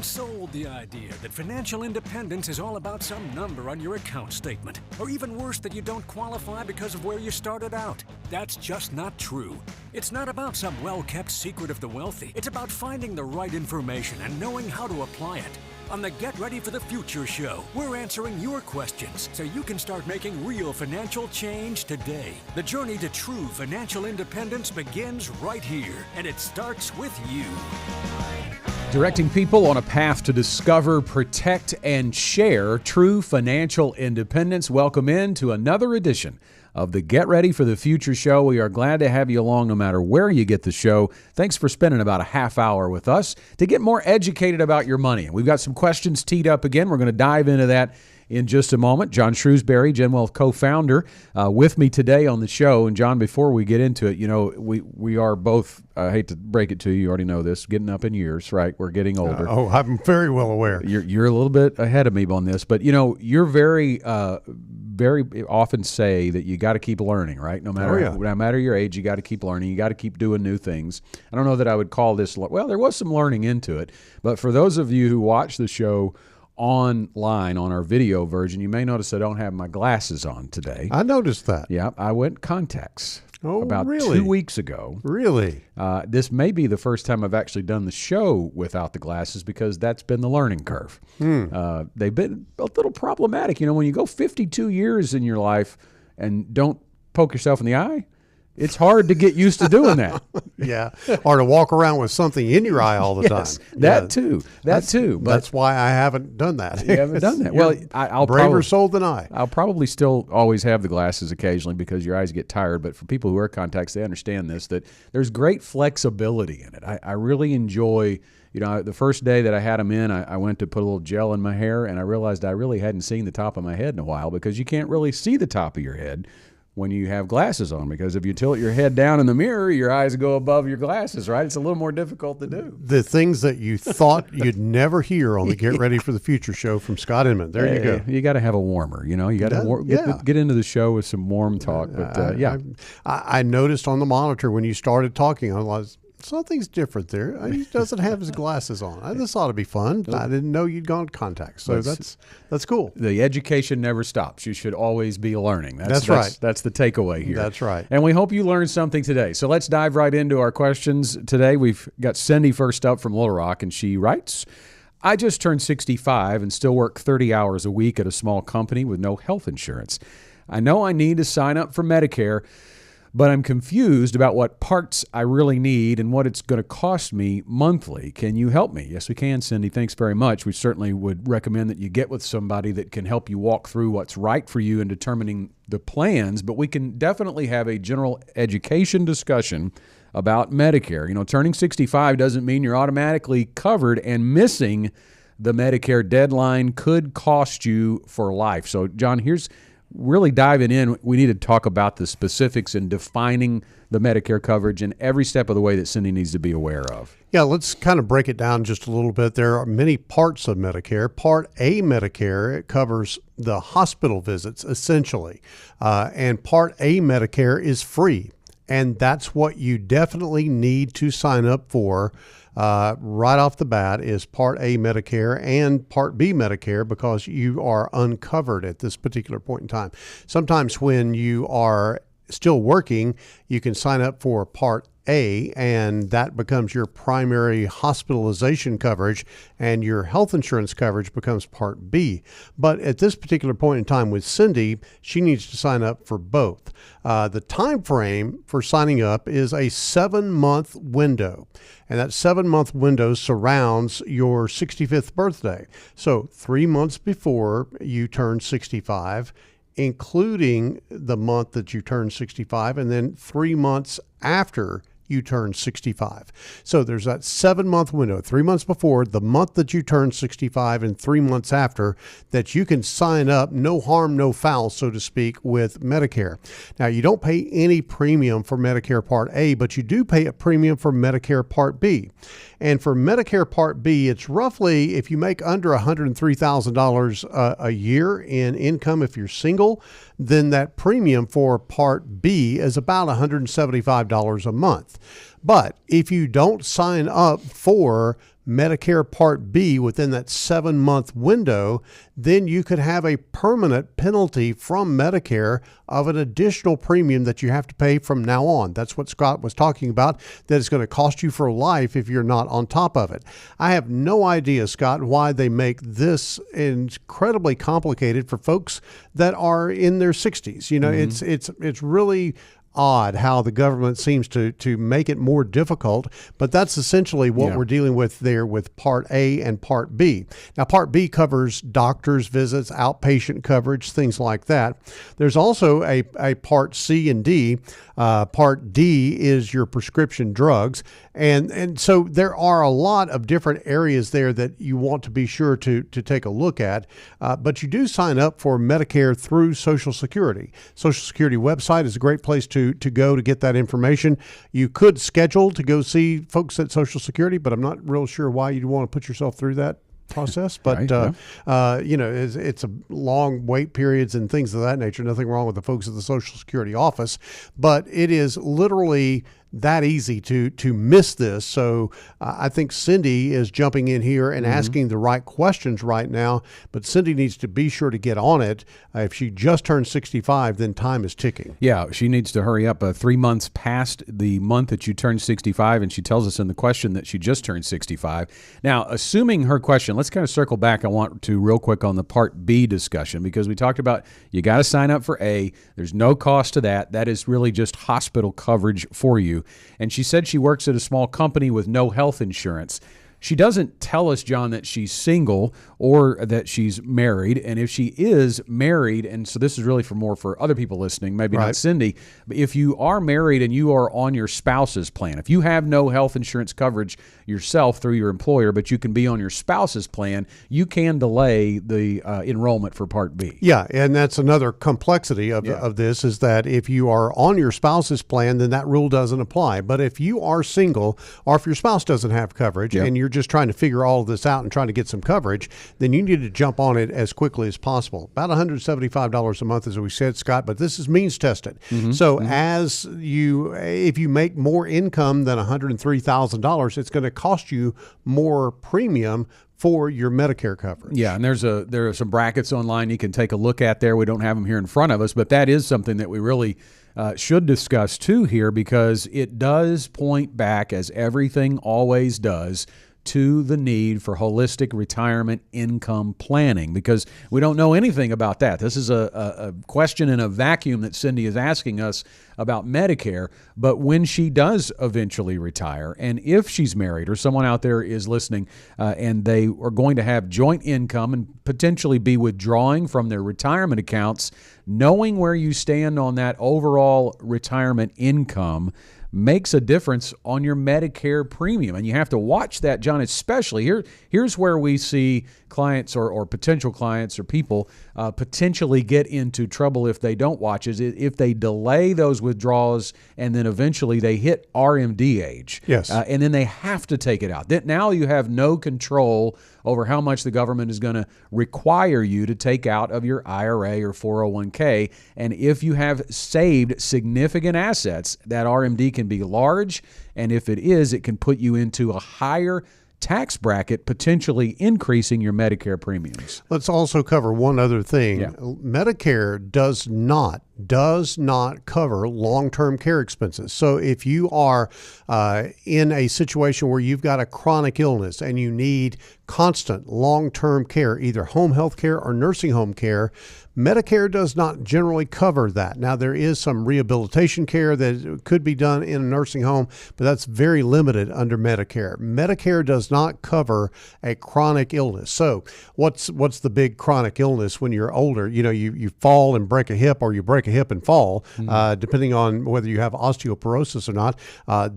sold the idea that financial independence is all about some number on your account statement, or even worse, that you don't qualify because of where you started out. That's just not true. It's not about some well-kept secret of the wealthy. It's about finding the right information and knowing how to apply it. On the Get Ready for the Future show, we're answering your questions so you can start making real financial change today. The journey to true financial independence begins right here, and it starts with you. Directing people on a path to discover, protect, and share true financial independence. Welcome in to another edition of the Get Ready for the Future show. We are glad to have you along no matter where you get the show. Thanks for spending about a half hour with us to get more educated about your money. We've got some questions teed up again. We're going to dive into that in just a moment. John Shrewsbury, GenWealth co-founder, with me today on the show. And John, before we get into it, you know, we are both, I hate to break it to you, you already know this, getting up in years, right? We're getting older. I'm very well aware. You're a little bit ahead of me on this, but you know, you're very often say that you got to keep learning, right? No matter your age, you got to keep learning. You got to keep doing new things. I don't know that I would call this, well, there was some learning into it, but for those of you who watch the show online on our video version, you may notice I don't have my glasses on today. I noticed that. Yeah, I went contacts about really? 2 weeks ago. Really? This may be the first time I've actually done the show without the glasses because that's been the learning curve. They've been a little problematic. You know, when you go 52 years in your life and don't poke yourself in the eye, it's hard to get used to doing that. Yeah, or to walk around with something in your eye all the time. That too. But that's why I haven't done that. You haven't done that. Well, I'll braver soul than I. I'll probably still always have the glasses occasionally because your eyes get tired. But for people who wear contacts, they understand this, that there's great flexibility in it. I really enjoy. You know, the first day that I had them in, I went to put a little gel in my hair, and I realized I really hadn't seen the top of my head in a while because you can't really see the top of your head when you have glasses on, because if you tilt your head down in the mirror, your eyes go above your glasses, right? It's a little more difficult to do. The things that you thought you'd never hear on the Get Ready for the Future show from Scott Inman. There you go. You got to have a warmer, you know. You got to get into the show with some warm talk. But I noticed on the monitor when you started talking, I was something's different there. He doesn't have his glasses on. This ought to be fun. I didn't know you'd gone contacts. So that's cool. The education never stops. You should always be learning. That's right. That's the takeaway here. That's right. And we hope you learned something today. So let's dive right into our questions today. We've got Cindy first up from Little Rock, and she writes, I just turned 65 and still work 30 hours a week at a small company with no health insurance. I know I need to sign up for Medicare, but I'm confused about what parts I really need and what it's going to cost me monthly. Can you help me? Yes, we can, Cindy. Thanks very much. We certainly would recommend that you get with somebody that can help you walk through what's right for you in determining the plans, but we can definitely have a general education discussion about Medicare. You know, turning 65 doesn't mean you're automatically covered, and missing the Medicare deadline could cost you for life. So, John, here's really diving in, we need to talk about the specifics in defining the Medicare coverage and every step of the way that Cindy needs to be aware of. Yeah, let's kind of break it down just a little bit. There are many parts of Medicare. Part A Medicare, it covers the hospital visits, essentially. And Part A Medicare is free. And that's what you definitely need to sign up for right off the bat is Part A Medicare and Part B Medicare, because you are uncovered at this particular point in time. Sometimes when you are still working, you can sign up for Part A, and that becomes your primary hospitalization coverage, and your health insurance coverage becomes Part B. But at this particular point in time with Cindy, she needs to sign up for both. The time frame for signing up is a 7-month window, and that 7-month window surrounds your 65th birthday. So 3 months before you turn 65, including the month that you turn 65, and then 3 months after you turn 65. So there's that 7-month window, 3 months before, the month that you turn 65, and 3 months after, that you can sign up, no harm, no foul, so to speak, with Medicare. Now, you don't pay any premium for Medicare Part A, but you do pay a premium for Medicare Part B. And for Medicare Part B, it's roughly, if you make under $103,000 a year in income, if you're single, then that premium for Part B is about $175 a month. month. But if you don't sign up for Medicare Part B within that 7-month window, then you could have a permanent penalty from Medicare of an additional premium that you have to pay from now on. That's what Scott was talking about, that it's going to cost you for life if you're not on top of it. I have no idea, Scott, why they make this incredibly complicated for folks that are in their 60s. You know, it's really odd how the government seems to make it more difficult, but that's essentially what we're dealing with there with Part A and Part B. Now, Part B covers doctor's visits, outpatient coverage, things like that. There's also a Part C and D. Part D is your prescription drugs. And so there are a lot of different areas there that you want to be sure to take a look at. But you do sign up for Medicare through Social Security. Social Security website is a great place to go to get that information. You could schedule to go see folks at Social Security, but I'm not real sure why you'd want to put yourself through that process. But, you know, it's a long wait periods and things of that nature. Nothing wrong with the folks at the Social Security office, but it is literally that easy to miss this. So I think Cindy is jumping in here and asking the right questions right now, but Cindy needs to be sure to get on it. If she just turned 65, then time is ticking. Yeah, she needs to hurry up. 3 months past the month that you turned 65, and she tells us in the question that she just turned 65. Now, assuming her question, let's kind of circle back. I want to real quick on the Part B discussion, because we talked about you got to sign up for A. There's no cost to that. That is really just hospital coverage for you. And she said she works at a small company with no health insurance. She doesn't tell us, John, that she's single or that she's married. And if she is married, and so this is really for other people listening, maybe not Cindy, but if you are married and you are on your spouse's plan, if you have no health insurance coverage yourself through your employer, but you can be on your spouse's plan, you can delay the enrollment for Part B. Yeah, and that's another complexity of this, is that if you are on your spouse's plan, then that rule doesn't apply. But if you are single, or if your spouse doesn't have coverage and you're just trying to figure all of this out and trying to get some coverage, then you need to jump on it as quickly as possible. About $175 a month, as we said, Scott, but this is means tested. So as if you make more income than $103,000, it's going to cost you more premium for your Medicare coverage. Yeah, and there are some brackets online you can take a look at there. We don't have them here in front of us, but that is something that we really should discuss too here, because it does point back, as everything always does, to the need for holistic retirement income planning, because we don't know anything about that. This is a question in a vacuum that Cindy is asking us about Medicare. But when she does eventually retire, and if she's married or someone out there is listening and they are going to have joint income and potentially be withdrawing from their retirement accounts, knowing where you stand on that overall retirement income makes a difference on your Medicare premium. And you have to watch that, John, especially here's where we see clients or potential clients or people potentially get into trouble if they don't watch, is if they delay those withdrawals and then eventually they hit RMD age. Yes. And then they have to take it out. Now you have no control over how much the government is going to require you to take out of your IRA or 401k. And if you have saved significant assets, that RMD can be large. And if it is, it can put you into a higher tax bracket, potentially increasing your Medicare premiums. Let's also cover one other thing. Yeah. Medicare does not cover long-term care expenses. So if you are in a situation where you've got a chronic illness and you need constant long-term care, either home health care or nursing home care, Medicare does not generally cover that. Now, there is some rehabilitation care that could be done in a nursing home, but that's very limited under Medicare. Medicare does not cover a chronic illness. So what's the big chronic illness when you're older? You know, you fall and break a hip, or you break a hip and fall, depending on whether you have osteoporosis or not.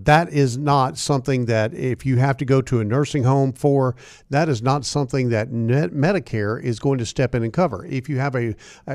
That is not something that, if you have to go to a nursing home for, that is not something that Medicare is going to step in and cover. If you have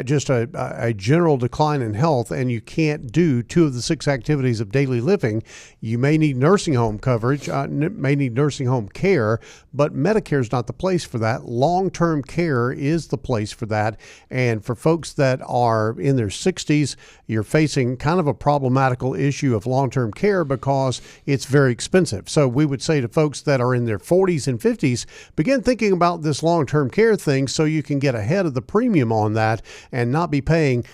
just a general decline in health and you can't do 2 of the 6 activities of daily living, you may need nursing home coverage, may need nursing home care, but Medicare is not the place for that. Long-term care is the place for that. And for folks that are in their 60s, 60s, you're facing kind of a problematical issue of long-term care because it's very expensive. So we would say to folks that are in their 40s and 50s, begin thinking about this long-term care thing so you can get ahead of the premium on that and not be paying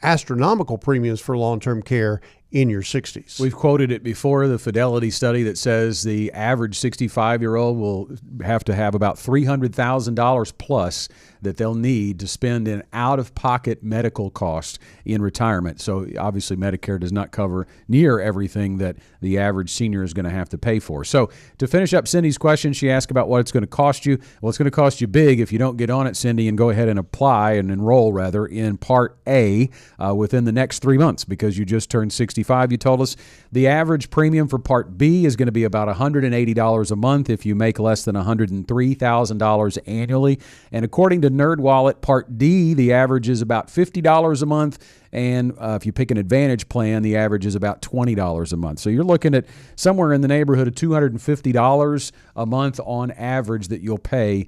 astronomical premiums for long-term care in your 60s. We've quoted it before, the Fidelity study that says the average 65-year-old will have to have about $300,000 plus that they'll need to spend in out-of-pocket medical costs in retirement. So obviously Medicare does not cover near everything that the average senior is going to have to pay for. So to finish up Cindy's question, she asked about what it's going to cost you. Well, it's going to cost you big if you don't get on it, Cindy, and go ahead and apply and enroll, rather, in Part A within the next 3 months, because you just turned 65, you told us. The average premium for Part B is going to be about $180 a month if you make less than $103,000 annually. And according to NerdWallet, Part D, the average is about $50 a month. And if you pick an Advantage plan, the average is about $20 a month. So you're looking at somewhere in the neighborhood of $250 a month on average that you'll pay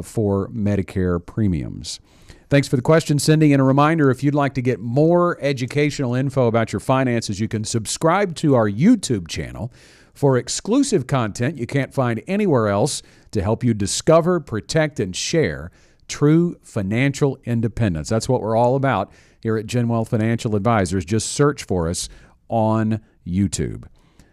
for Medicare premiums. Thanks for the question, Cindy. And a reminder, if you'd like to get more educational info about your finances, you can subscribe to our YouTube channel for exclusive content you can't find anywhere else to help you discover, protect, and share true financial independence. That's what we're all about here at GenWealth Financial Advisors. Just search for us on YouTube.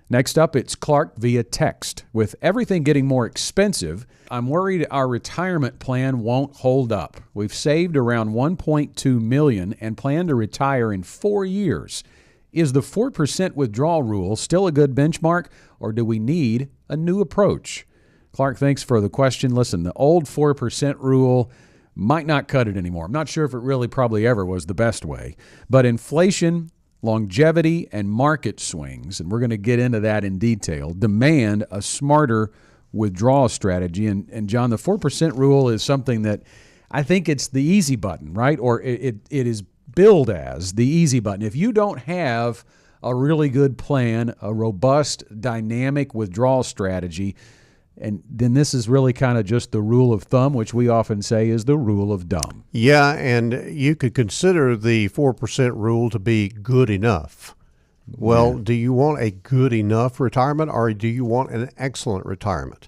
Next up, it's Clark via text. With everything getting more expensive, I'm worried our retirement plan won't hold up. We've saved around $1.2 million and plan to retire in 4 years. Is the 4% withdrawal rule still a good benchmark, or do we need a new approach? Clark, thanks for the question. Listen, the old 4% rule might not cut it anymore. I'm not sure if it really probably ever was the best way, but inflation, longevity, and market swings, and we're going to get into that in detail, demand a smarter withdrawal strategy. And John, the 4% rule is something that I think it's the easy button, right? Or it is billed as the easy button. If you don't have a really good plan, a robust, dynamic withdrawal strategy, and then this is really kind of just the rule of thumb, which we often say is the rule of dumb. Yeah, and you could consider the 4% rule to be good enough. Well, do you want a good enough retirement, or do you want an excellent retirement?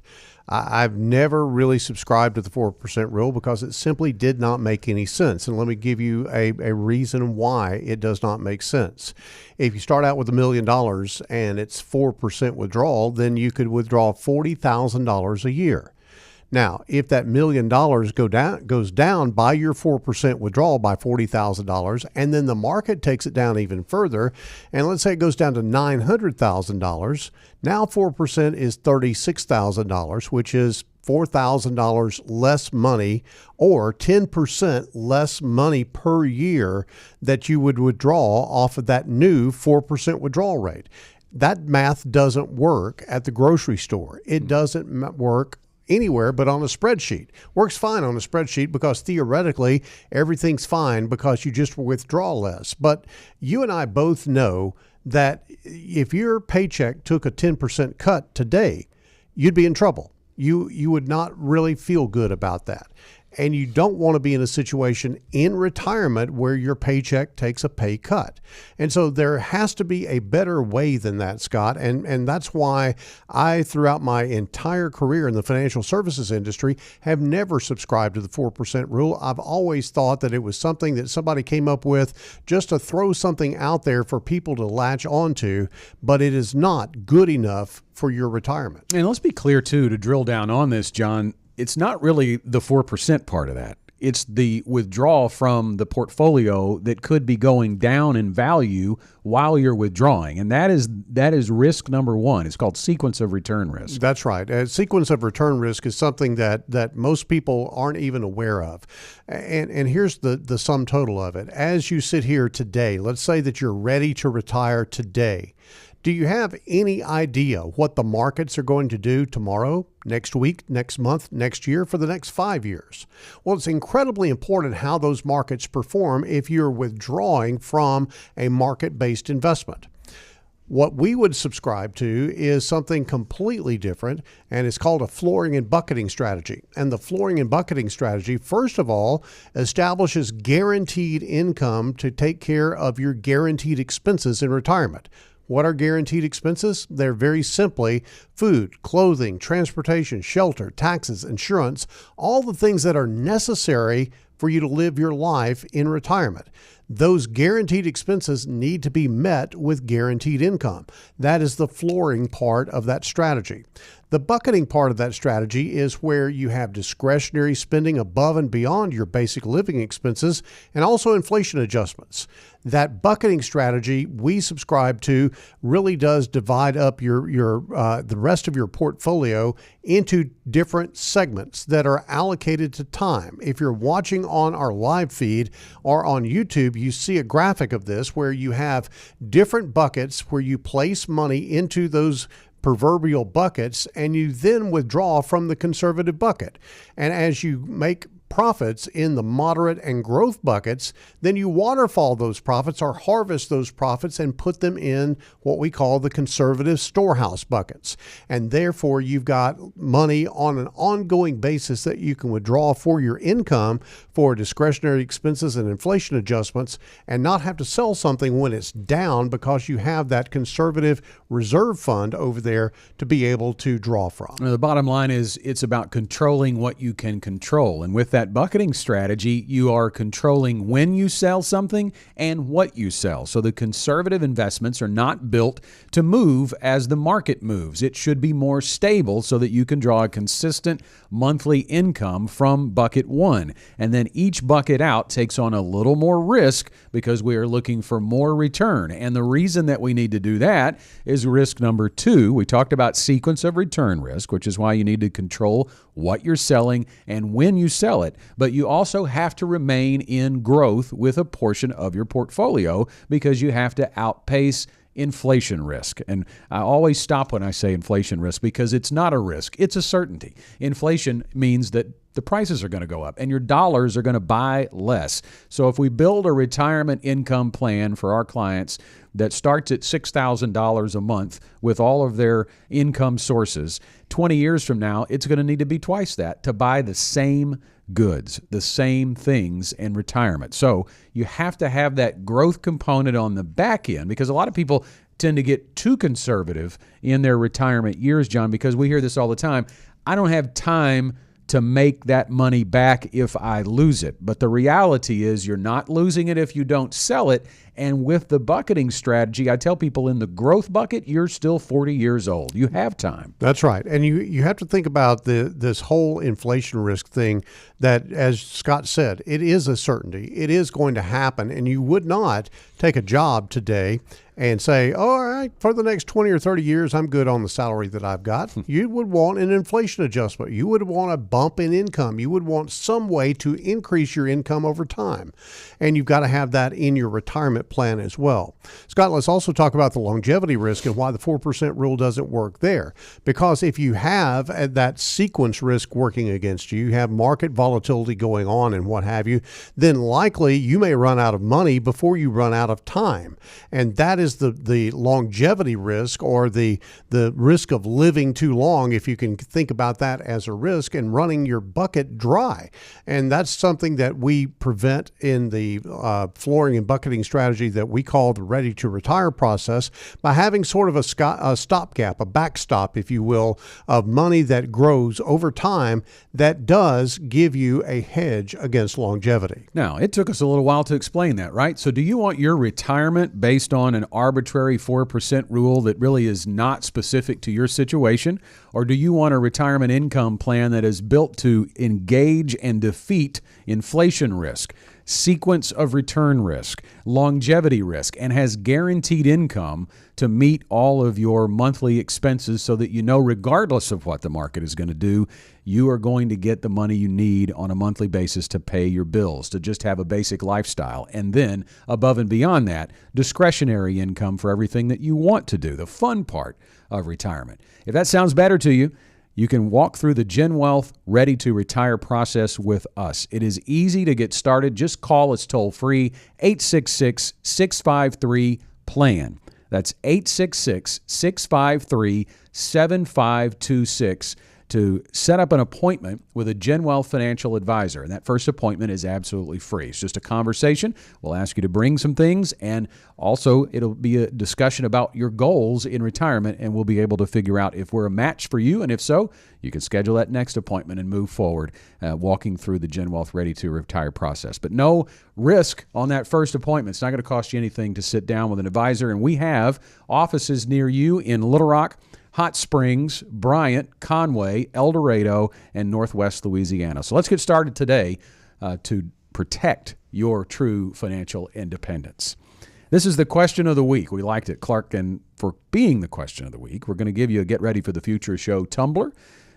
I've never really subscribed to the 4% rule because it simply did not make any sense. And let me give you a reason why it does not make sense. If you start out with $1 million and it's 4% withdrawal, then you could withdraw $40,000 a year. Now, if that $1 million goes down by your 4% withdrawal by $40,000, and then the market takes it down even further, and let's say it goes down to $900,000, now 4% is $36,000, which is $4,000 less money, or 10% less money per year that you would withdraw off of that new 4% withdrawal rate. That math doesn't work at the grocery store. It doesn't work anywhere but on a spreadsheet. Works fine on a spreadsheet because theoretically everything's fine because you just withdraw less. But you and I both know that if your paycheck took a 10% cut today, you'd be in trouble. You would not really feel good about that. And you don't want to be in a situation in retirement where your paycheck takes a pay cut. And so there has to be a better way than that, Scott. And that's why I, throughout my entire career in the financial services industry, have never subscribed to the 4% rule. I've always thought that it was something that somebody came up with just to throw something out there for people to latch onto, but it is not good enough for your retirement. And let's be clear, too, to drill down on this, John. It's not really the 4% part of that. It's the withdrawal from the portfolio that could be going down in value while you're withdrawing. And that is risk number one. It's called sequence of return risk. That's right. A sequence of return risk is something that most people aren't even aware of. And here's the sum total of it. As you sit here today, let's say that you're ready to retire today. Do you have any idea what the markets are going to do tomorrow, next week, next month, next year, for the next 5 years? Well, it's incredibly important how those markets perform if you're withdrawing from a market-based investment. What we would subscribe to is something completely different, and it's called a flooring and bucketing strategy. And the flooring and bucketing strategy, first of all, establishes guaranteed income to take care of your guaranteed expenses in retirement. What are guaranteed expenses? They're very simply food, clothing, transportation, shelter, taxes, insurance, all the things that are necessary for you to live your life in retirement. Those guaranteed expenses need to be met with guaranteed income. That is the flooring part of that strategy. The bucketing part of that strategy is where you have discretionary spending above and beyond your basic living expenses and also inflation adjustments. That bucketing strategy we subscribe to really does divide up the rest of your portfolio into different segments that are allocated to time. If you're watching on our live feed or on YouTube, you see a graphic of this where you have different buckets where you place money into those proverbial buckets, and you then withdraw from the conservative bucket. And as you make profits in the moderate and growth buckets, then you waterfall those profits or harvest those profits and put them in what we call the conservative storehouse buckets. And therefore, you've got money on an ongoing basis that you can withdraw for your income for discretionary expenses and inflation adjustments and not have to sell something when it's down because you have that conservative reserve fund over there to be able to draw from. The bottom line is it's about controlling what you can control. And with that bucketing strategy, you are controlling when you sell something and what you sell. So the conservative investments are not built to move as the market moves. It should be more stable so that you can draw a consistent monthly income from bucket one. And then each bucket out takes on a little more risk because we are looking for more return. And the reason that we need to do that is risk number two. We talked about sequence of return risk, which is why you need to control what you're selling and when you sell it. But you also have to remain in growth with a portion of your portfolio because you have to outpace inflation risk. And I always stop when I say inflation risk because it's not a risk, it's a certainty. Inflation means that the prices are going to go up and your dollars are going to buy less. So if we build a retirement income plan for our clients that starts at $6,000 a month with all of their income sources, 20 years from now, it's going to need to be twice that to buy the same goods, the same things in retirement. So you have to have that growth component on the back end because a lot of people tend to get too conservative in their retirement years, John, because we hear this all the time. I don't have time to make that money back if I lose it. But the reality is you're not losing it if you don't sell it. And with the bucketing strategy, I tell people in the growth bucket, you're still 40 years old. You have time. That's right. And you have to think about this whole inflation risk thing that, as Scott said, it is a certainty. It is going to happen. And you would not take a job today and say, oh, all right, for the next 20 or 30 years, I'm good on the salary that I've got. You would want an inflation adjustment. You would want a bump in income. You would want some way to increase your income over time. And you've got to have that in your retirement plan as well. Scott, let's also talk about the longevity risk and why the 4% rule doesn't work there. Because if you have that sequence risk working against you, you have market volatility going on and what have you, then likely you may run out of money before you run out of time. And that is the longevity risk, or the risk of living too long, if you can think about that as a risk, and running your bucket dry. And that's something that we prevent in the flooring and bucketing strategy that we call the ready to retire process by having sort of a stopgap, a backstop, if you will, of money that grows over time that does give you a hedge against longevity. Now, it took us a little while to explain that, right? So do you want your retirement based on an arbitrary 4% rule that really is not specific to your situation? Or do you want a retirement income plan that is built to engage and defeat inflation risk, sequence of return risk, longevity risk, and has guaranteed income to meet all of your monthly expenses so that you know, regardless of what the market is going to do, you are going to get the money you need on a monthly basis to pay your bills, to just have a basic lifestyle. And then above and beyond that, discretionary income for everything that you want to do, the fun part of retirement. If that sounds better to you, you can walk through the GenWealth Ready to Retire process with us. It is easy to get started. Just call us toll-free, 866-653-PLAN. That's 866-653-7526 to set up an appointment with a GenWealth financial advisor. And that first appointment is absolutely free. It's just a conversation. We'll ask you to bring some things, and also it'll be a discussion about your goals in retirement, and we'll be able to figure out if we're a match for you, and if so, you can schedule that next appointment and move forward, walking through the GenWealth Ready to Retire process. But no risk on that first appointment. It's not going to cost you anything to sit down with an advisor, and we have offices near you in Little Rock, Hot Springs, Bryant, Conway, El Dorado, and Northwest Louisiana. So let's get started today to protect your true financial independence. This is the question of the week. We liked it, Clark, and for being the question of the week, we're going to give you a Get Ready for the Future show tumbler.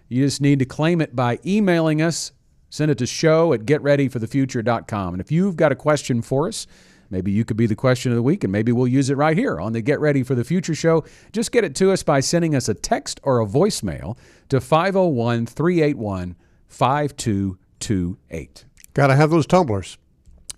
You just need to claim it by emailing us. Send it to show@getreadyforthefuture.com. And if you've got a question for us, maybe you could be the question of the week, and maybe we'll use it right here on the Get Ready for the Future show. Just get it to us by sending us a text or a voicemail to 501-381-5228. Got to have those tumblers.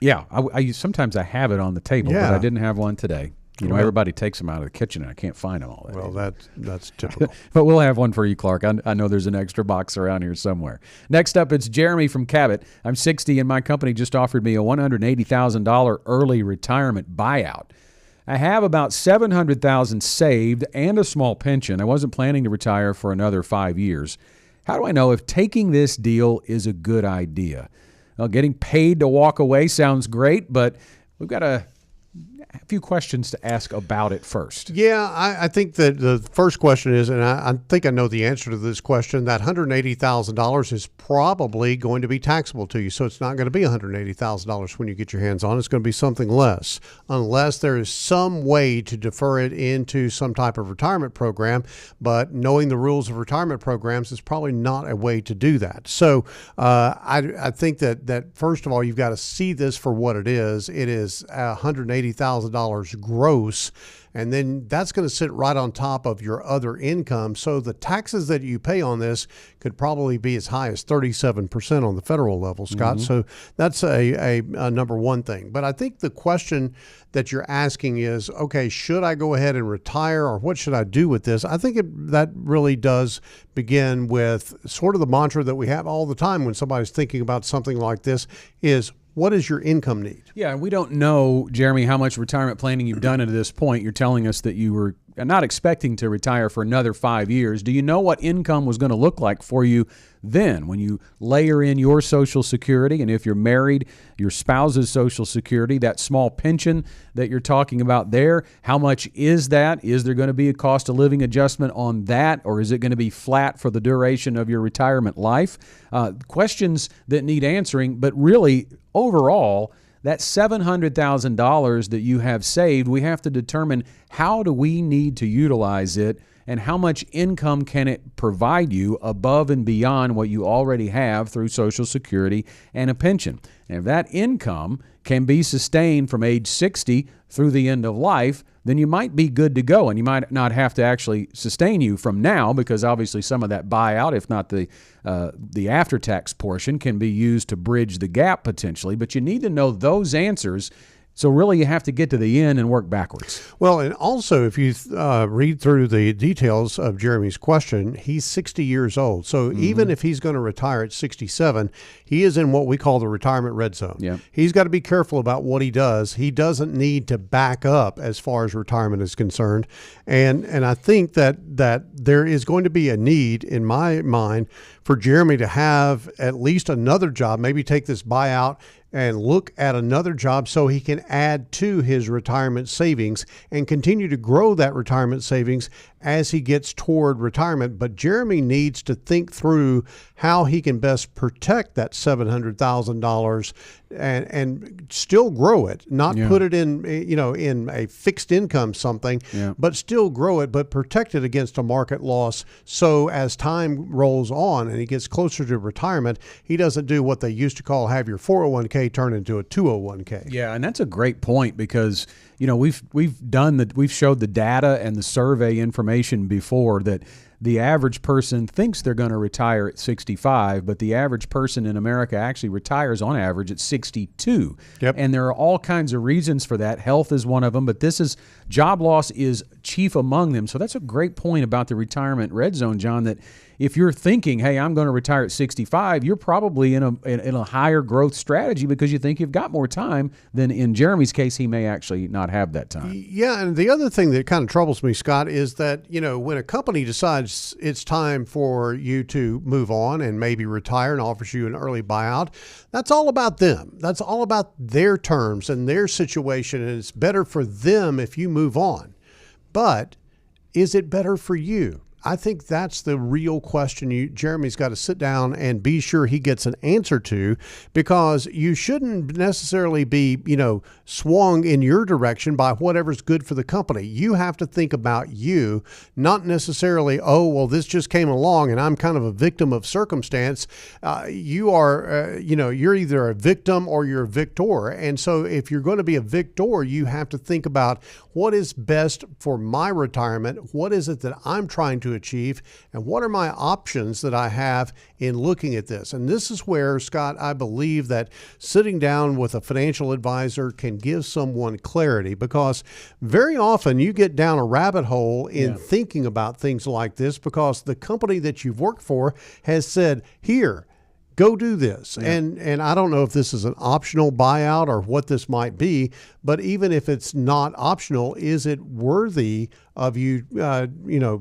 Yeah, sometimes I have it on the table, but I didn't have one today. You know, everybody takes them out of the kitchen, and I can't find them all day. Well, that's typical. But we'll have one for you, Clark. I know there's an extra box around here somewhere. Next up, it's Jeremy from Cabot. I'm 60, and my company just offered me a $180,000 early retirement buyout. I have about $700,000 saved and a small pension. I wasn't planning to retire for another 5 years. How do I know if taking this deal is a good idea? Well, getting paid to walk away sounds great, but we've got a few questions to ask about it first. Yeah, I think that the first question is, and I think I know the answer to this question, that $180,000 is probably going to be taxable to you. So it's not going to be $180,000 when you get your hands on it. It's going to be something less, unless there is some way to defer it into some type of retirement program. But knowing the rules of retirement programs is probably not a way to do that. So I think that first of all, you've got to see this for what it is. It is $180,000 gross, and then that's going to sit right on top of your other income. So the taxes that you pay on this could probably be as high as 37% on the federal level, Scott. So that's a number one thing. But I think the question that you're asking is, okay, should I go ahead and retire, or what should I do with this? I think that really does begin with sort of the mantra that we have all the time when somebody's thinking about something like this is, what is your income need? Yeah, we don't know, Jeremy, how much retirement planning you've done to this point. You're telling us that you were not expecting to retire for another 5 years. Do you know what income was going to look like for you then when you layer in your Social Security, and if you're married, your spouse's Social Security, that small pension that you're talking about there, how much is that? Is there going to be a cost of living adjustment on that, or is it going to be flat for the duration of your retirement life? Questions that need answering, but really, overall, that $700,000 that you have saved, we have to determine how do we need to utilize it and how much income can it provide you above and beyond what you already have through Social Security and a pension. And if that income can be sustained from age 60 through the end of life, then you might be good to go, and you might not have to actually sustain you from now, because obviously some of that buyout, if not the after-tax portion, can be used to bridge the gap potentially. But you need to know those answers. So really, you have to get to the end and work backwards. Well, and also, if you read through the details of Jeremy's question, he's 60 years old. So even if he's going to retire at 67, he is in what we call the retirement red zone. Yep. He's got to be careful about what he does. He doesn't need to back up as far as retirement is concerned. And I think that there is going to be a need, in my mind, for Jeremy to have at least another job, maybe take this buyout and look at another job so he can add to his retirement savings and continue to grow that retirement savings as he gets toward retirement. But Jeremy needs to think through how he can best protect that $700,000 and still grow it, not put it in a fixed income something, but still grow it, but protect it against a market loss. So as time rolls on and he gets closer to retirement, he doesn't do what they used to call have your 401k turn into a 201k. Yeah, and that's a great point, because we've showed the data and the survey information before that the average person thinks they're going to retire at 65, but the average person in America actually retires on average at 62. Yep. And there are all kinds of reasons for that. Health is one of them, but job loss is chief among them. So that's a great point about the retirement red zone, John, that if you're thinking, hey, I'm going to retire at 65, you're probably in a higher growth strategy because you think you've got more time than in Jeremy's case, he may actually not have that time. Yeah, and the other thing that kind of troubles me, Scott, is that, when a company decides it's time for you to move on and maybe retire and offers you an early buyout, that's all about them. That's all about their terms and their situation, and it's better for them if you move on. But is it better for you? I think that's the real question Jeremy's got to sit down and be sure he gets an answer to, because you shouldn't necessarily be, swung in your direction by whatever's good for the company. You have to think about you, not necessarily, oh, well, this just came along and I'm kind of a victim of circumstance. You are, you're either a victim or you're a victor. And so if you're going to be a victor, you have to think about what is best for my retirement. What is it that I'm trying to achieve, and what are my options that I have in looking at this? And this is where, Scott, I believe that sitting down with a financial advisor can give someone clarity, because very often you get down a rabbit hole in thinking about things like this because the company that you've worked for has said, here, go do this. Yeah. And I don't know if this is an optional buyout or what this might be, but even if it's not optional, is it worthy of you,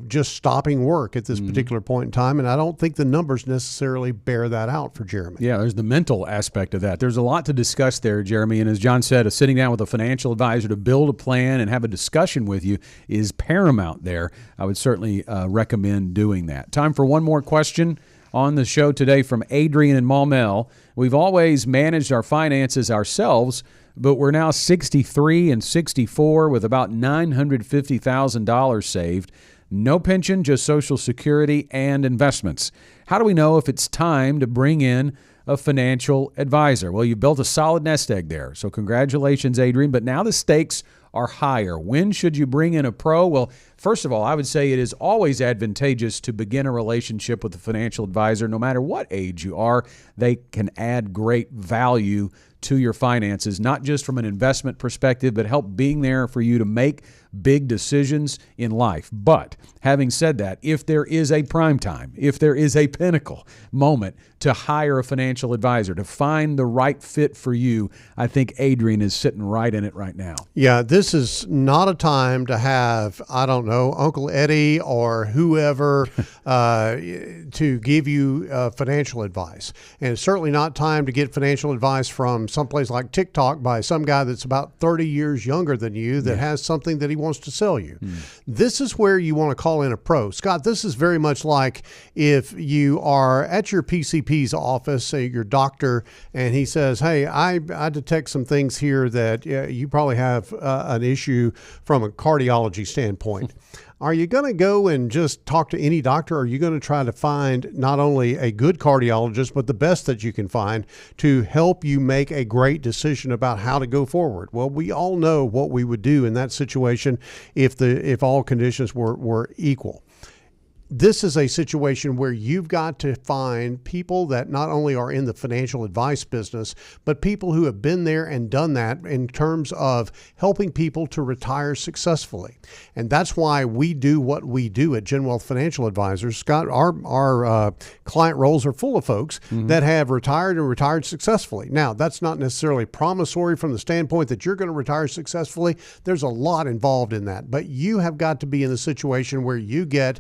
just stopping work at this particular point in time? And I don't think the numbers necessarily bear that out for Jeremy. Yeah, there's the mental aspect of that. There's a lot to discuss there, Jeremy. And as John said, sitting down with a financial advisor to build a plan and have a discussion with you is paramount there. I would certainly recommend doing that. Time for one more question on the show today from Adrian and Maumelle. We've always managed our finances ourselves, but we're now 63 and 64 with about $950,000 saved. No pension, just Social Security and investments. How do we know if it's time to bring in a financial advisor? Well, you built a solid nest egg there, so congratulations, Adrian. But now the stakes are higher. When should you bring in a pro? Well, first of all, I would say it is always advantageous to begin a relationship with a financial advisor. No matter what age you are, they can add great value to your finances, not just from an investment perspective, but help being there for you to make big decisions in life. But having said that, if there is a prime time, if there is a pinnacle moment to hire a financial advisor, to find the right fit for you, I think Adrian is sitting right in it right now. Yeah, this is not a time to have, I don't know, Uncle Eddie or whoever to give you financial advice. And it's certainly not time to get financial advice from someplace like TikTok by some guy that's about 30 years younger than you that has something that he wants to sell you. This is where you want to call in a pro. Scott, this is very much like if you are at your PCP's office, say your doctor, and he says, hey, I detect some things here that you probably have an issue from a cardiology standpoint. Are you going to go and just talk to any doctor, or are you going to try to find not only a good cardiologist, but the best that you can find to help you make a great decision about how to go forward? Well, we all know what we would do in that situation if all conditions were equal. This is a situation where you've got to find people that not only are in the financial advice business, but people who have been there and done that in terms of helping people to retire successfully. And that's why we do what we do at GenWealth Financial Advisors. Scott, our client roles are full of folks that have retired and retired successfully. Now, that's not necessarily promissory from the standpoint that you're going to retire successfully. There's a lot involved in that, but you have got to be in the situation where you get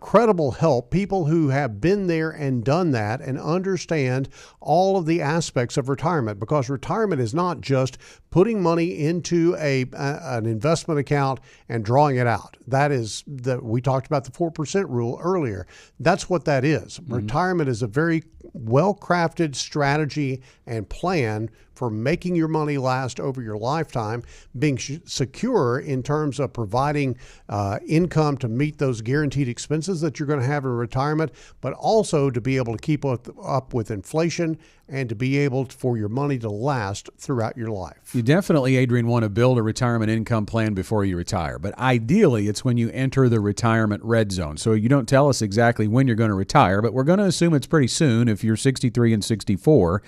credible help, people who have been there and done that and understand all of the aspects of retirement, because retirement is not just putting money into an investment account and drawing it out. That is we talked about the 4% rule earlier. That's what that is. Retirement is a very well-crafted strategy and plan for making your money last over your lifetime, being secure in terms of providing income to meet those guaranteed expenses that you're going to have in retirement, but also to be able to keep up with inflation and to be able for your money to last throughout your life. You definitely, Adrian, want to build a retirement income plan before you retire. But ideally, it's when you enter the retirement red zone. So you don't tell us exactly when you're going to retire, but we're going to assume it's pretty soon if you're 63 and 64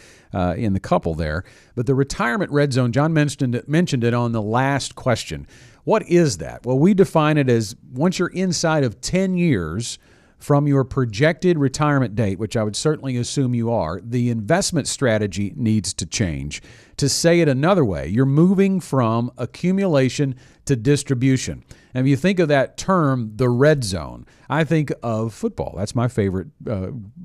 in the couple there. But the retirement red zone, John mentioned it on the last question. What is that? Well, we define it as once you're inside of 10 years from your projected retirement date, which I would certainly assume you are, the investment strategy needs to change. To say it another way, you're moving from accumulation to distribution. And if you think of that term, the red zone, I think of football. That's my favorite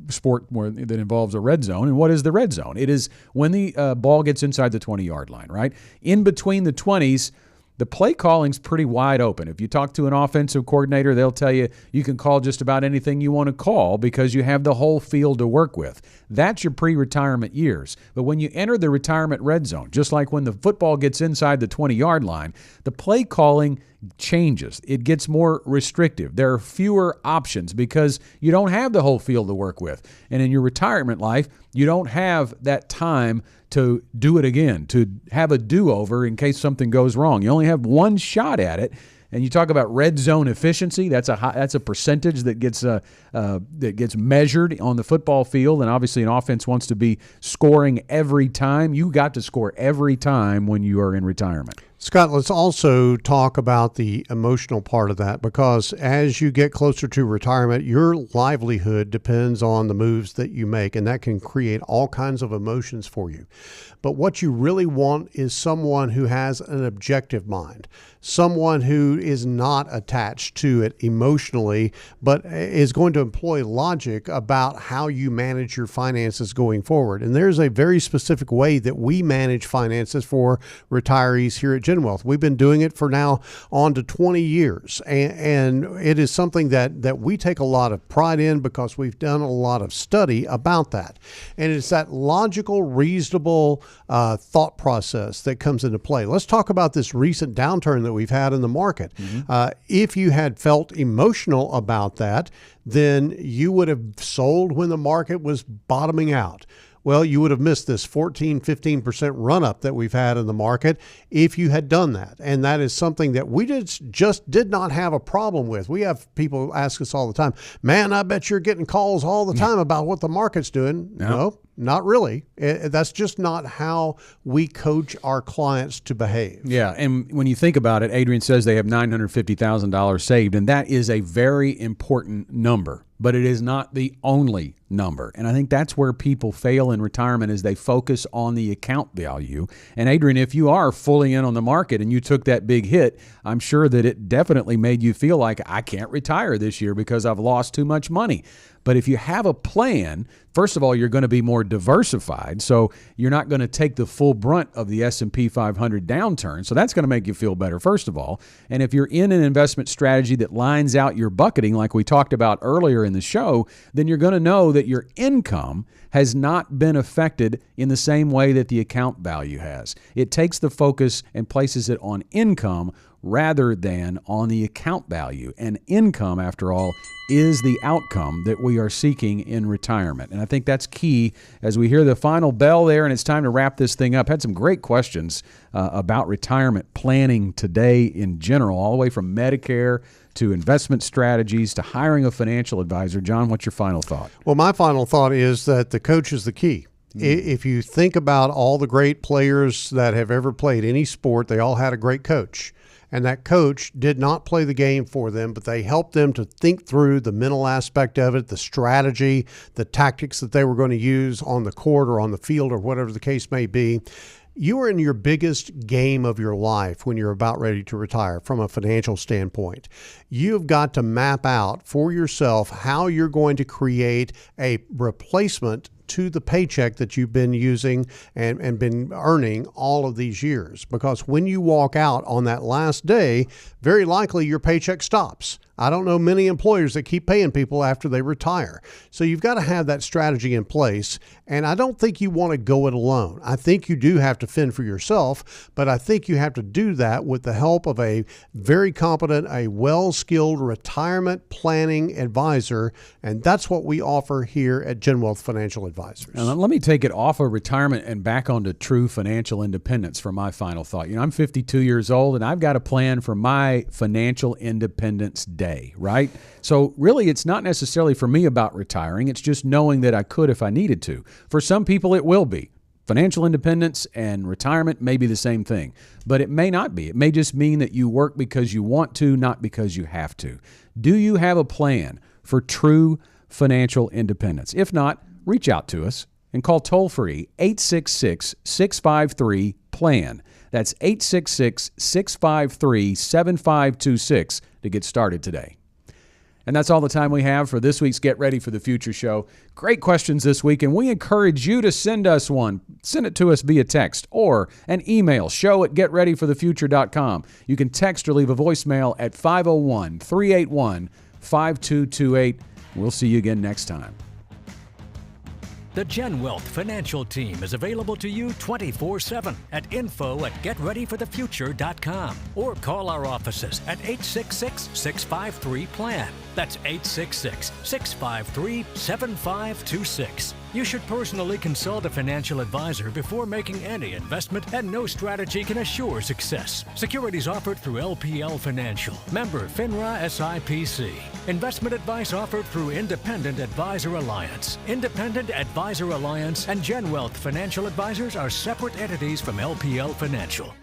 sport that involves a red zone. And what is the red zone? It is when the ball gets inside the 20-yard line, right? In between the 20s, the play calling's pretty wide open. If you talk to an offensive coordinator, they'll tell you you can call just about anything you want to call because you have the whole field to work with. That's your pre-retirement years. But when you enter the retirement red zone, just like when the football gets inside the 20-yard line, the play calling changes. It gets more restrictive. There are fewer options because you don't have the whole field to work with. And in your retirement life, you don't have that time to do it again, to have a do-over in case something goes wrong. You only have one shot at it. And you talk about red zone efficiency. That's a percentage that gets measured on the football field. And obviously, an offense wants to be scoring every time. You got to score every time when you are in retirement. Scott, let's also talk about the emotional part of that, because as you get closer to retirement, your livelihood depends on the moves that you make, and that can create all kinds of emotions for you. But what you really want is someone who has an objective mind, someone who is not attached to it emotionally, but is going to employ logic about how you manage your finances going forward. And there's a very specific way that we manage finances for retirees here at GenWealth. We've been doing it for now on to 20 years. And it is something that we take a lot of pride in because we've done a lot of study about that. And it's that logical, reasonable thought process that comes into play. Let's talk about this recent downturn that we've had in the market. Mm-hmm. If you had felt emotional about that, then you would have sold when the market was bottoming out. Well, you would have missed this 14, 15% run-up that we've had in the market if you had done that. And that is something that we just did not have a problem with. We have people ask us all the time, man, I bet you're getting calls all the time about what the market's doing. No, not really. That's just not how we coach our clients to behave. Yeah, and when you think about it, Adrian says they have $950,000 saved, and that is a very important number. But it is not the only number. And I think that's where people fail in retirement is they focus on the account value. And Adrian, if you are fully in on the market and you took that big hit, I'm sure that it definitely made you feel like I can't retire this year because I've lost too much money. But if you have a plan, first of all, you're going to be more diversified. So you're not going to take the full brunt of the S&P 500 downturn. So that's going to make you feel better, first of all. And if you're in an investment strategy that lines out your bucketing like we talked about earlier in the show, then you're going to know that your income has not been affected in the same way that the account value has. It takes the focus and places it on income rather than on the account value. And income, after all, is the outcome that we are seeking in retirement. And I think that's key as we hear the final bell there, and it's time to wrap this thing up. Had some great questions about retirement planning today in general, all the way from Medicare to investment strategies to hiring a financial advisor. John, what's your final thought? Well, my final thought is that the coach is the key. If you think about all the great players that have ever played any sport, they all had a great coach. And that coach did not play the game for them, but they helped them to think through the mental aspect of it, the strategy, the tactics that they were going to use on the court or on the field or whatever the case may be. You are in your biggest game of your life when you're about ready to retire from a financial standpoint. You've got to map out for yourself how you're going to create a replacement to the paycheck that you've been using and been earning all of these years. Because when you walk out on that last day, very likely your paycheck stops. I don't know many employers that keep paying people after they retire. So you've got to have that strategy in place. And I don't think you want to go it alone. I think you do have to fend for yourself, but I think you have to do that with the help of a very competent, a well-skilled retirement planning advisor. And that's what we offer here at GenWealth Financial Advisors. And let me take it off of retirement and back onto true financial independence for my final thought. I'm 52 years old and I've got a plan for my financial independence day, right? So really, it's not necessarily for me about retiring. It's just knowing that I could if I needed to. For some people, it will be. Financial independence and retirement may be the same thing, but it may not be. It may just mean that you work because you want to, not because you have to. Do you have a plan for true financial independence? If not, reach out to us and call toll-free 866-653-PLAN. That's 866-653-7526 to get started today. And that's all the time we have for this week's Get Ready for the Future show. Great questions this week, and we encourage you to send us one. Send it to us via text or an email, show@getreadyforthefuture.com. You can text or leave a voicemail at 501-381-5228. We'll see you again next time. The GenWealth financial team is available to you 24/7 at info@getreadyforthefuture.com or call our offices at 866-653-PLAN. That's 866-653-7526. You should personally consult a financial advisor before making any investment, and no strategy can assure success. Securities offered through LPL Financial. Member FINRA SIPC. Investment advice offered through Independent Advisor Alliance. Independent Advisor Alliance and GenWealth Financial Advisors are separate entities from LPL Financial.